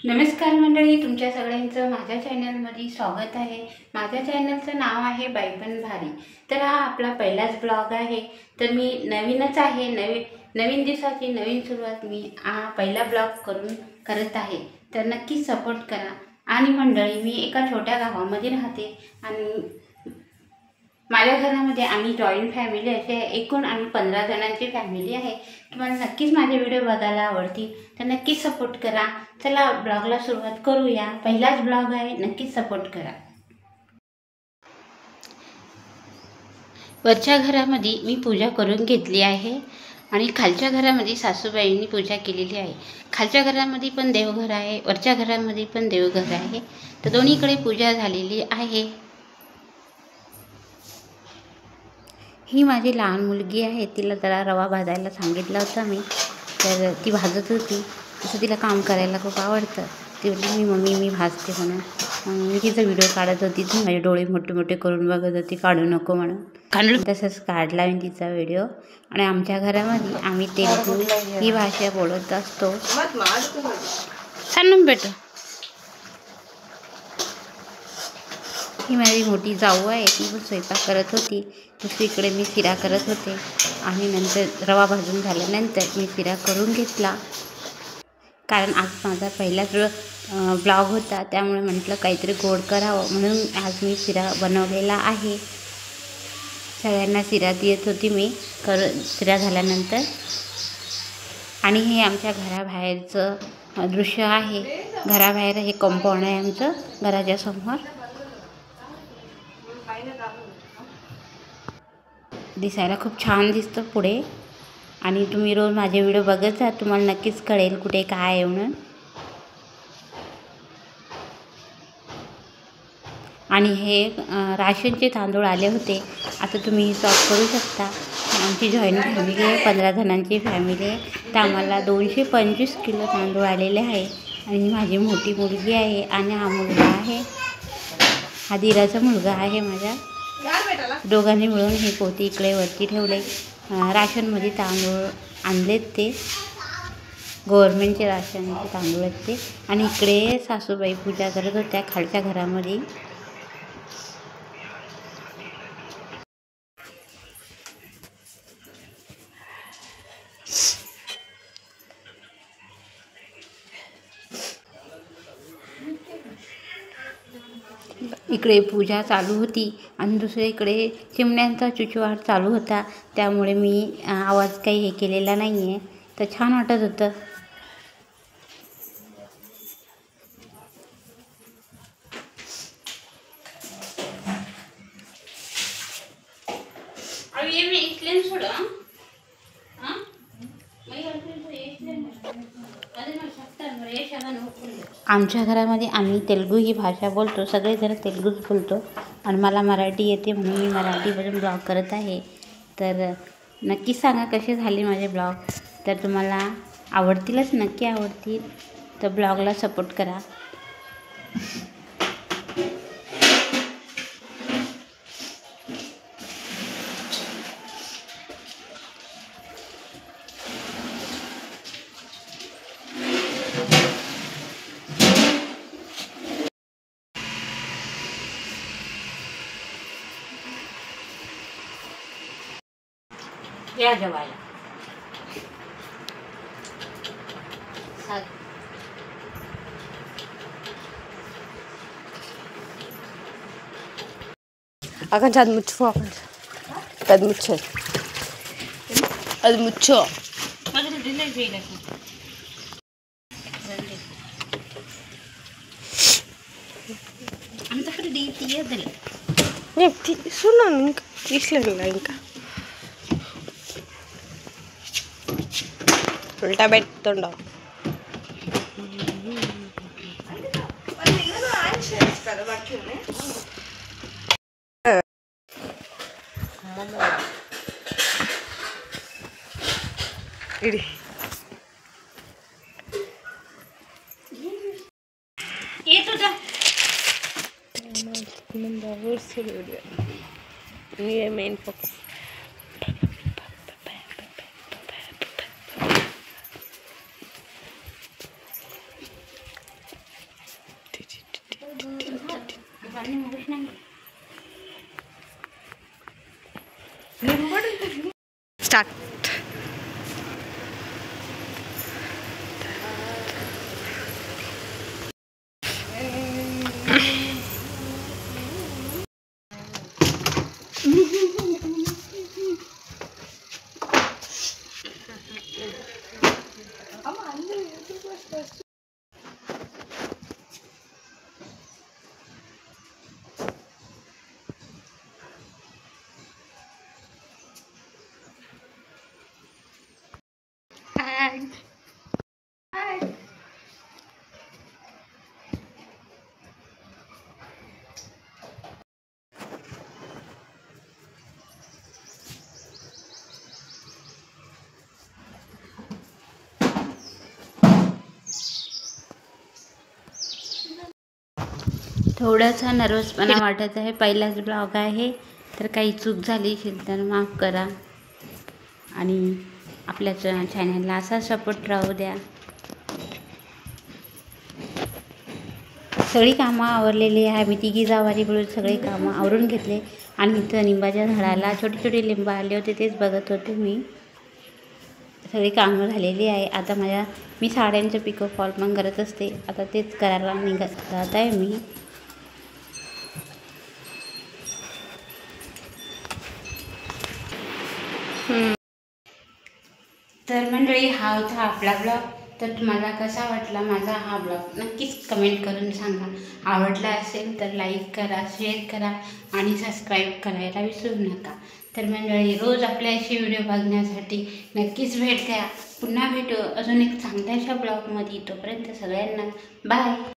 नमस्कार मंडळी, तुमच्या सगळ्यांचं माझ्या चॅनलमध्ये स्वागत आहे। माझ्या चॅनलचं नाव आहे बाई पण भारी। तर हा आपला पहिलाच ब्लॉग आहे। तर मी नवीनच आहे, नवीन दिवसाची नवीन सुरुवात मी हा पहिला ब्लॉग करत आहे। तर नक्कीच सपोर्ट करा। आणि मंडळी, मी एका छोट्या गावामध्ये राहते आणि माझ्या घरामध्ये आम्ही जॉईंट फॅमिली असे एकूण आम्ही 15 जणांची फॅमिली आहे। तुम्हाला नक्कीच माझे व्हिडिओ बघायला आवडतील तर नक्कीच सपोर्ट करा। चला ब्लॉगला सुरुवात करूया। पहिलाच ब्लॉग आहे, नक्कीच सपोर्ट करा। वरच्या घरामध्ये मी पूजा करून घेतली आहे आणि खालच्या घरामध्ये सासूबाईंनी पूजा केलेली आहे। खालच्या घरामध्ये पण देवघर आहे, वरच्या घरामध्ये पण देवघर आहे। तर दोन्हीकडे पूजा झालेली आहे। ही माझी लहान मुलगी आहे, तिला जरा रवा भाजायला सांगितलं होतं मी, तर ती भाजत होती। तसं तिला काम करायला खूप आवडतं। ती बोलली मम्मी मी भाजते म्हणून। मी तिचा व्हिडिओ काढत होती, ती माझे डोळे मोठे मोठे करून बघत होती, काढू नको म्हणून। तसंच काढला मी तिचा व्हिडिओ। आणि आमच्या घरामध्ये आम्ही तेलुगू ही भाषा बोलत असतो। सांगून बेटा, ही माझी मोठी जाऊ आहे, ती पण स्वयंपाक करत होती। दुसरीकडे मी शिरा करत होते आणि नंतर रवा भाजून झाल्यानंतर मी शिरा करून घेतला। कारण आज माझा पहिलाच ब्लॉग होता, त्यामुळे म्हटलं काहीतरी गोड करावं, म्हणून आज मी शिरा बनवलेला आहे। सगळ्यांना शिरा देत होती मी शिरा झाल्यानंतर। आणि हे आमच्या घराबाहेरचं दृश्य आहे। घराबाहेर हे कंपाऊंड आहे आमचं घराच्या समोर। दिसायला खूप छान दिसतं पुढे। आणि तुम्ही रोज माझे व्हिडिओ बघत जा, तुम्हाला नक्कीच कळेल कुठे काय आहे म्हणून। आणि हे राशनचे तांदूळ आले होते, आता तुम्ही शॉप करू शकता। आमची जॉईंट फॅमिली आहे, 15 जणांची फॅमिली आहे, तर आम्हाला 225 किलो तांदूळ आलेले आहे। आणि माझी मोठी मुलगी आहे आणि हा मुलगा आहे, हा दिराचा मुलगा आहे माझ्या। दोघांनी मिळून हे पोती इकडे वरती ठेवले। राशनमध्ये तांदूळ आणलेत, ते गव्हर्मेंटचे राशनचे तांदूळ आहेत ते। आणि इकडे सासूबाई पूजा करत होत्या खालच्या घरामध्ये। इकडे पूजा चालू होती आणि दुसरीकडे चिमण्यांचा चुचवाट चालू होता, त्यामुळे मी आवाज काही हे केलेला नाही आहे, तर छान वाटत होतं। आमच्या घरामध्ये आम्ही तेलुगू ही भाषा बोलतो, सगळेजण तेलुगूच बोलतो। आणि मला मराठी येते म्हणून मी मराठीमधून ब्लॉग करत आहे। तर नक्की सांगा कसे झाले माझे ब्लॉग, तर तुम्हाला आवडतीलच, नक्की आवडतील। तर ब्लॉगला सपोर्ट करा। या जेवायला। Akan cad mucho akan. Cad mucho. Ad mucho. आमच्याकडे डी తీయదలే నేను తీసుకున్నాను ఇంకా తీసలేదు ఇంకా ఉల్టా పెడుతుండవు ఇడి येत होता मेन फोकस स्टार्ट. थोडासा नर्वसपणा वाटत आहे. पहिलाच ब्लॉग आहे, तर काही चूक झाली असेल तर माफ करा आणि आपल्या चॅनलला असा सपोर्ट राहू द्या. सगळी कामं आवरलेली आहे. आम्ही तिघी जावारी मिळून सगळी कामं आवरून घेतले आणि इथं लिंबाच्या झाडाला छोटे छोटे लिंब आले होते, तेच बघत होते मी. सगळी कामं झालेली आहे. आता मी साड्यांचं पिको फॉल पण करत असते, आता तेच करायला जात आहे मी. तर मंडळी, हा होता आपला ब्लॉग. तर तुम्हाला कसा वाटला माझा हा ब्लॉग नक्कीच कमेंट करून सांगा. आवडला असेल तर लाईक करा, शेअर करा आणि सबस्क्राईब करायला विसरू नका. तर मंडळी, रोज आपल्या अशी व्हिडिओ बघण्यासाठी नक्कीच भेट द्या. पुन्हा भेटू अजून एक चांगल्याशा ब्लॉगमध्ये. तोपर्यंत सगळ्यांना बाय.